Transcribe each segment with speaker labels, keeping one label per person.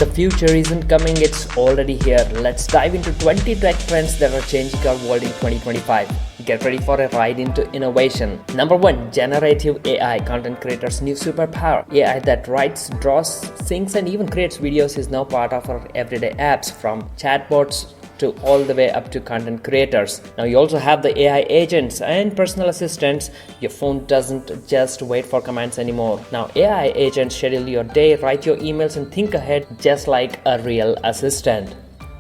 Speaker 1: the future isn't coming, it's already here. Let's dive into 20 tech trends that are changing our world in 2025. Get ready for a ride into innovation. Number 1. Generative AI, content creators' new superpower. AI that writes, draws, sings, and even creates videos is now part of our everyday apps, from chatbots to all the way up to content creators. Now you also have the AI agents and personal assistants. Your phone doesn't just wait for commands anymore. Now AI agents schedule your day, write your emails, and think ahead just like a real assistant.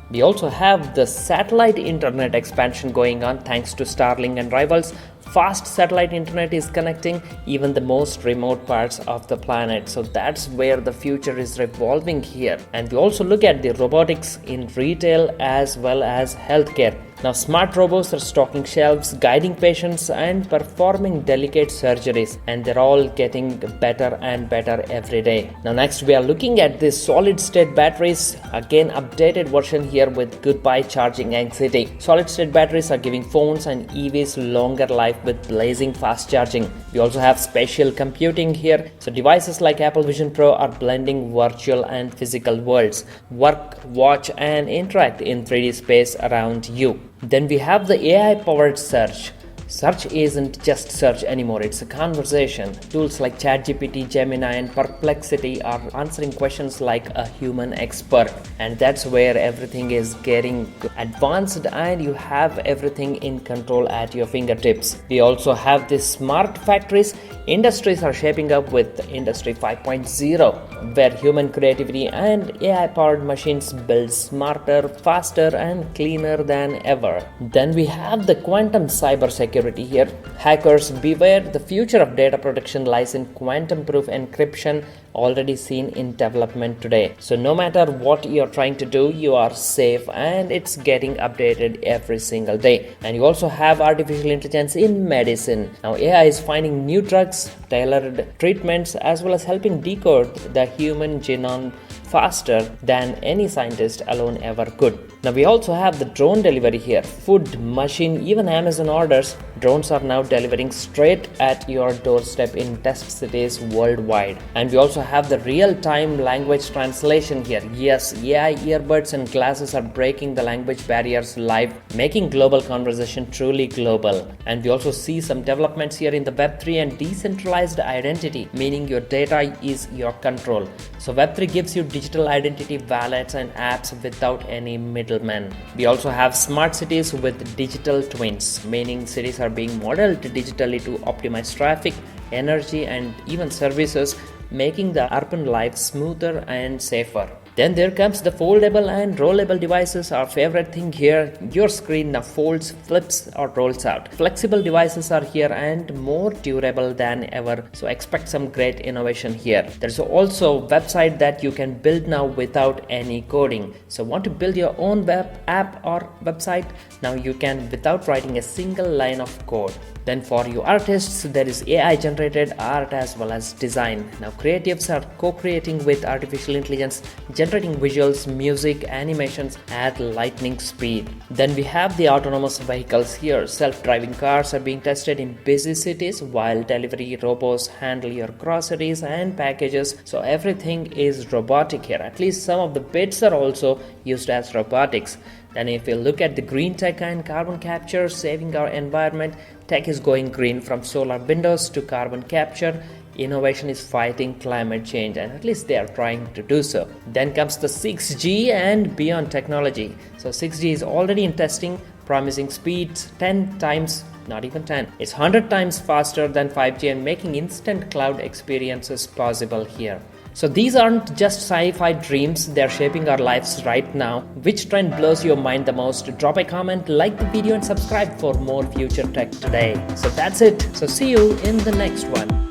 Speaker 1: We also have the satellite internet expansion going on thanks to Starlink and rivals. Fast satellite internet is connecting even the most remote parts of the planet. So that's where the future is revolving here. And we also look at the robotics in retail as well as healthcare. Now smart robots are stocking shelves, guiding patients, and performing delicate surgeries, and they're all getting better and better every day. Now next we are looking at these solid state batteries, again updated version here with goodbye charging anxiety. Solid state batteries are giving phones and EVs longer life with blazing fast charging. We also have spatial computing here. So devices like Apple Vision Pro are blending virtual and physical worlds. Work, watch, and interact in 3D space around you. Then we have the AI-powered search. Search isn't just search anymore, it's a conversation. Tools like ChatGPT, Gemini, and Perplexity are answering questions like a human expert. And that's where everything is getting advanced and you have everything in control at your fingertips. We also have the smart factories. Industries are shaping up with Industry 5.0, where human creativity and AI-powered machines build smarter, faster, and cleaner than ever. Then we have the quantum cybersecurity here. Hackers beware, the future of data protection lies in quantum-proof encryption, already seen in development today. So no matter what you're trying to do, you are safe and it's getting updated every single day. And you also have artificial intelligence in medicine. Now AI is finding new drugs, tailored treatments, as well as helping decode the human genome faster than any scientist alone ever could. Now we also have the drone delivery here. Food, machine, even Amazon orders. Drones are now delivering straight at your doorstep in test cities worldwide. And we also have the real-time language translation here. Yes, AI earbuds and glasses are breaking the language barriers live, making global conversation truly global. And we also see some developments here in the Web3 and decentralized identity, meaning your data is your control. So Web3 gives you digital identity wallets and apps without any middlemen. We also have smart cities with digital twins, meaning cities are being modeled digitally to optimize traffic, energy, and even services, making the urban life smoother and safer. Then there comes the foldable and rollable devices, our favorite thing here. Your screen now folds, flips, or rolls out. Flexible devices are here and more durable than ever, so expect some great innovation here. There's also a website that you can build now without any coding. So want to build your own web app or website? Now you can without writing a single line of code. Then for you artists, there is AI generated art as well as design. Now creatives are co-creating with artificial intelligence, generating visuals, music, animations at lightning speed. Then we have the autonomous vehicles here. Self-driving cars are being tested in busy cities while delivery robots handle your groceries and packages. So everything is robotic here. At least some of the bits are also used as robotics. Then if you look at the green tech and carbon capture, saving our environment, tech is going green, from solar windows to carbon capture. Innovation is fighting climate change, and at least they are trying to do so. Then comes the 6G and beyond technology. So 6G is already in testing, promising speeds 10 times, not even 10. It's 100 times faster than 5G and making instant cloud experiences possible here. So these aren't just sci-fi dreams, they're shaping our lives right now. Which trend blows your mind the most? Drop a comment, like the video, and subscribe for more future tech today. So that's it. So see you in the next one.